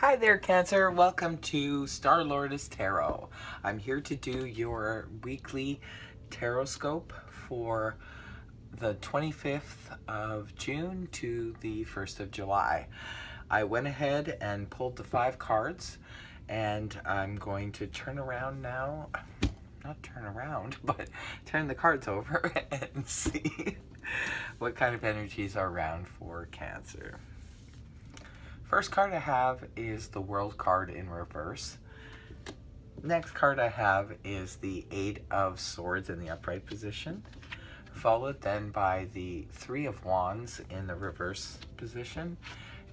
Hi there, Cancer. Welcome to Star Lordess Tarot. I'm here to do your weekly tarot scope for the 25th of June to the 1st of July. I went ahead and pulled the 5 cards, and I'm going to turn around now. Not turn around, but turn the cards over and see what kind of energies are around for Cancer. First card I have is the World card in reverse. Next card I have is the Eight of Swords in the upright position, followed then by the Three of Wands in the reverse position.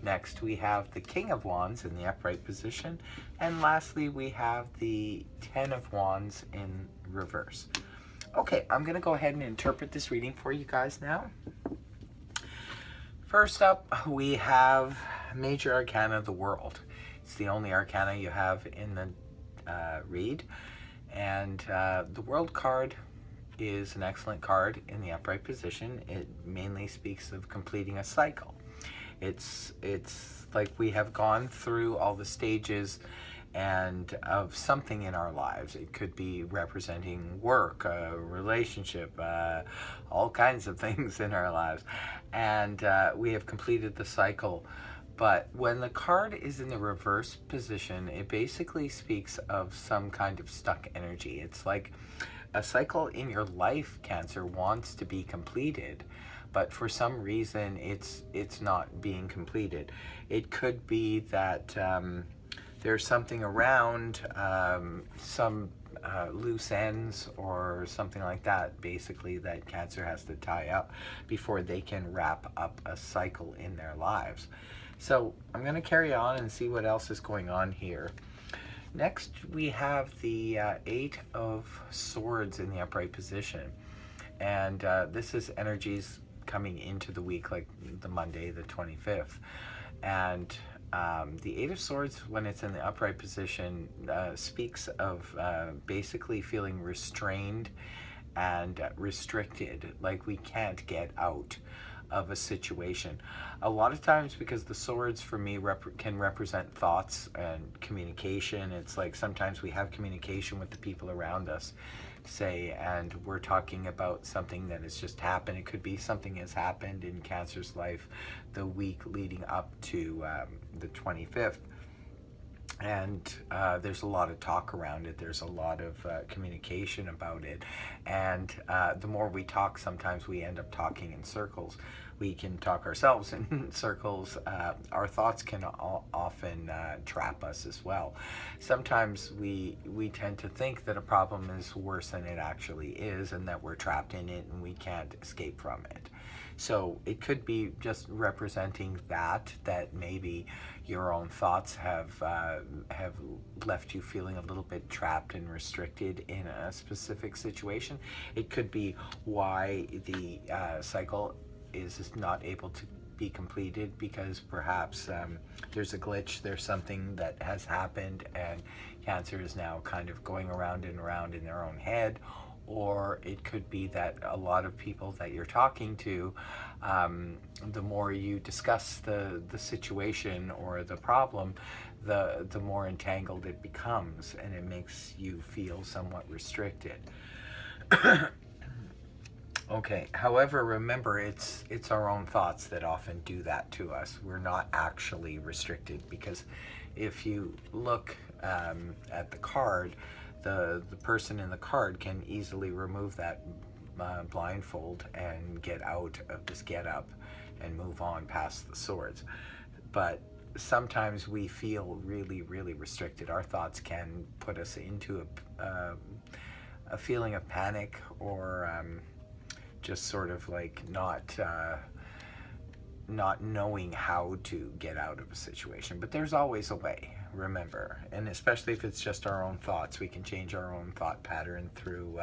Next we have the King of Wands in the upright position, and lastly we have the Ten of Wands in reverse. Okay, I'm going to go ahead and interpret this reading for you guys now. First up, we have Major Arcana, the World. It's the only arcana you have in the read. And the World card is an excellent card in the upright position. It mainly speaks of completing a cycle. It's like we have gone through all the stages and of something in our lives. It could be representing work, a relationship, all kinds of things in our lives. And we have completed the cycle. But when the card is in the reverse position, it basically speaks of some kind of stuck energy. It's like a cycle in your life, Cancer, wants to be completed, but for some reason it's not being completed. It could be that there's something around, some loose ends or something like that, basically, that Cancer has to tie up before they can wrap up a cycle in their lives. So I'm going to carry on and see what else is going on here. Next, we have the Eight of Swords in the upright position. And this is energies coming into the week, like the Monday, the 25th. And the Eight of Swords, when it's in the upright position, speaks of basically feeling restrained and restricted, like we can't get out of a situation. A lot of times, because the swords for me can represent thoughts and communication. It's like sometimes we have communication with the people around us, say, and we're talking about something that has just happened. It could be something has happened in Cancer's life the week leading up to the 25th. And there's a lot of talk around it. There's a lot of communication about it. And the more we talk, sometimes we end up talking in circles. We can talk ourselves in circles. Our thoughts can often trap us as well. Sometimes we tend to think that a problem is worse than it actually is, and that we're trapped in it and we can't escape from it. So it could be just representing that maybe your own thoughts have left you feeling a little bit trapped and restricted in a specific situation. It could be why the cycle is not able to be completed, because perhaps there's a glitch, there's something that has happened, and Cancer is now kind of going around and around in their own head. Or it could be that a lot of people that you're talking to, the more you discuss the situation or the problem, the more entangled it becomes, and it makes you feel somewhat restricted. Okay, however, remember, it's our own thoughts that often do that to us. We're not actually restricted, because if you look at the card, the person in the card can easily remove that blindfold and get out of this get up and move on past the swords. But sometimes we feel really, really restricted. Our thoughts can put us into a feeling of panic, or just sort of like not knowing how to get out of a situation. But there's always a way, remember. And especially if it's just our own thoughts, we can change our own thought pattern through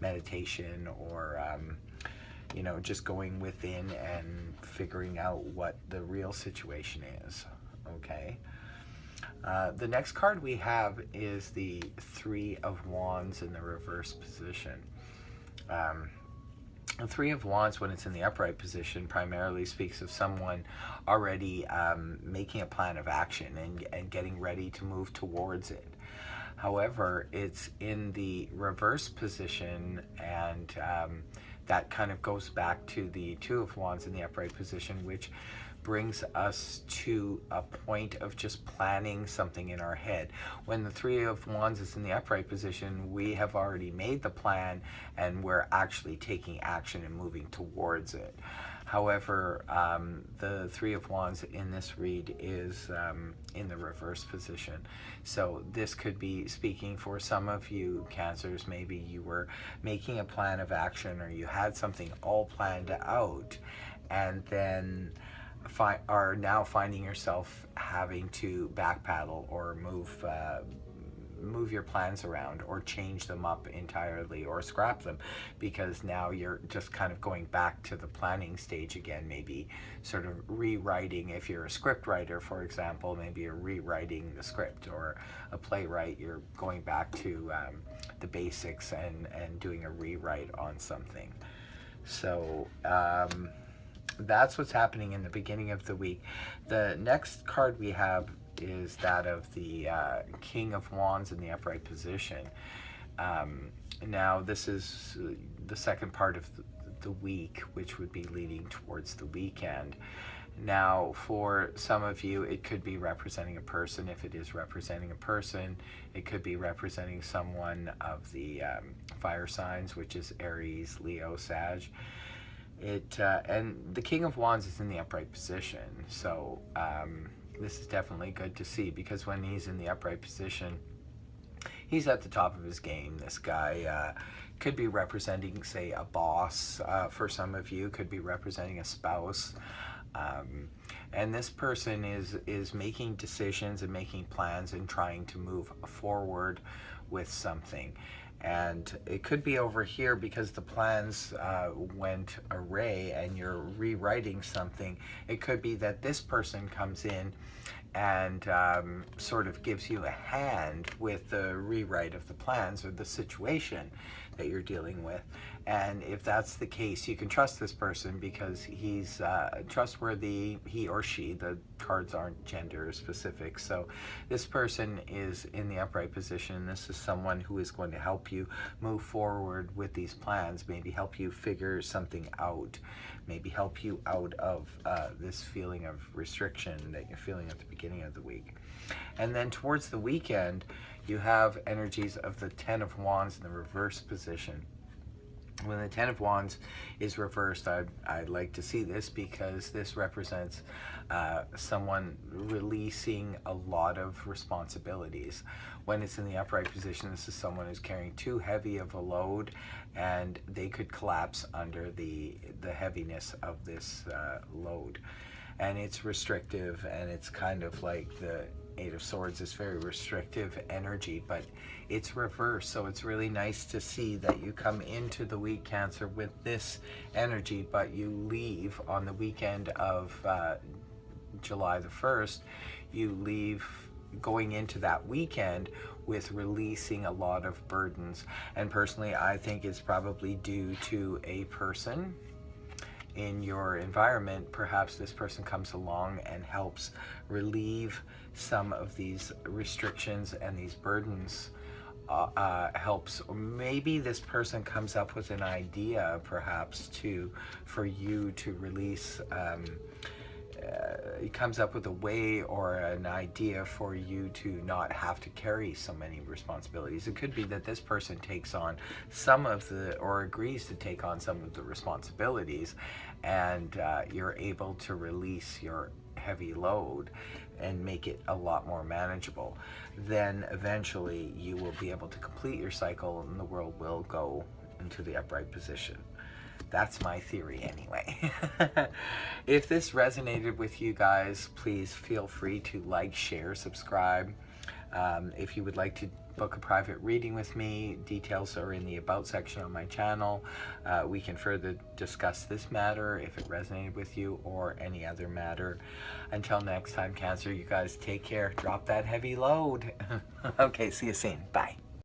meditation, or just going within and figuring out what the real situation is. Okay. The next card we have is the Three of Wands in the reverse position. The Three of Wands, when it's in the upright position, primarily speaks of someone already making a plan of action and getting ready to move towards it. However, it's in the reverse position, and that kind of goes back to the Two of Wands in the upright position, which brings us to a point of just planning something in our head. When the Three of Wands is in the upright position, we have already made the plan and we're actually taking action and moving towards it. However, the Three of Wands in this read is in the reverse position. So this could be speaking for some of you Cancers. Maybe you were making a plan of action, or you had something all planned out, and then are now finding yourself having to backpedal or move your plans around, or change them up entirely, or scrap them, because now you're just kind of going back to the planning stage again. Maybe sort of rewriting. If you're a script writer, for example, maybe you're rewriting the script, or a playwright, you're going back to the basics and doing a rewrite on something. So that's what's happening in the beginning of the week. The next card we have is that of the King of Wands in the upright position. Now this is the second part of the week, which would be leading towards the weekend. Now, for some of you, it could be representing a person. If it is representing a person, it could be representing someone of the fire signs, which is Aries, Leo, Sag. And the King of Wands is in the upright position, so this is definitely good to see, because when he's in the upright position, he's at the top of his game. This guy could be representing, say, a boss. For some of you, could be representing a spouse. And this person is making decisions and making plans and trying to move forward with something. And it could be over here because the plans went awry and you're rewriting something. It could be that this person comes in and sort of gives you a hand with the rewrite of the plans or the situation that you're dealing with. And if that's the case, you can trust this person because he's trustworthy, he or she. The cards aren't gender specific. So this person is in the upright position. This is someone who is going to help you move forward with these plans, maybe help you figure something out, maybe help you out of this feeling of restriction that you're feeling at the beginning of the week. And then towards the weekend, you have energies of the Ten of Wands in the reverse position. When the Ten of Wands is reversed, I'd like to see this because this represents someone releasing a lot of responsibilities. When it's in the upright position, this is someone who's carrying too heavy of a load, and they could collapse under the heaviness of this load. And it's restrictive, and it's kind of like the Eight of Swords is very restrictive energy, but it's reversed. So it's really nice to see that you come into the week, Cancer, with this energy, but you leave on the weekend of July the 1st. You leave going into that weekend with releasing a lot of burdens. And personally, I think it's probably due to a person in your environment. Perhaps this person comes along and helps relieve some of these restrictions and these burdens, helps. Or maybe this person comes up with an idea, perhaps, for you to release. He comes up with a way or an idea for you to not have to carry so many responsibilities. It could be that this person takes on some of the, or agrees to take on some of the responsibilities, and you're able to release your heavy load and make it a lot more manageable. Then eventually you will be able to complete your cycle and the world will go into the upright position. That's my theory anyway. If this resonated with you guys, please feel free to like, share, subscribe. If you would like to book a private reading with me, details are in the About section on my channel. We can further discuss this matter if it resonated with you, or any other matter. Until next time, Cancer, you guys take care. Drop that heavy load. Okay, see you soon. Bye.